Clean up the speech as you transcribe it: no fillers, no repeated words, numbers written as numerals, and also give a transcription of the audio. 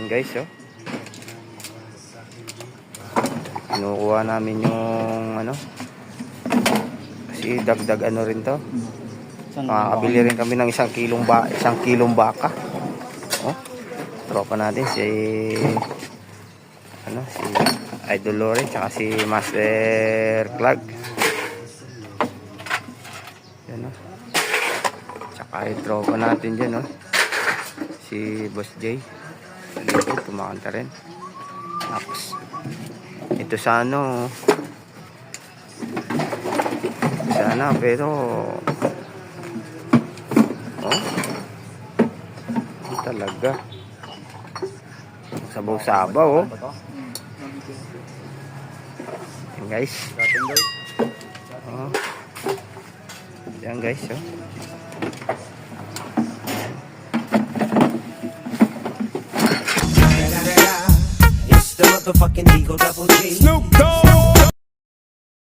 guys, oh. Kinukuha namin yung ano. Kasi dagdag ano rin to. Makakabili rin kami ng isang kilong baka. Oh. Tropa natin si Idol Lore tsaka si Master Clark. Yan, oh. Tsaka yung tropa natin dyan, oh. Si Boss J. Tumakanta rin. Tapos ito sana pero talaga sabaw-sabaw, oh. Yan guys. Yan guys, oh. It's the motherfucking Eagle Double G. Snoop Dogg.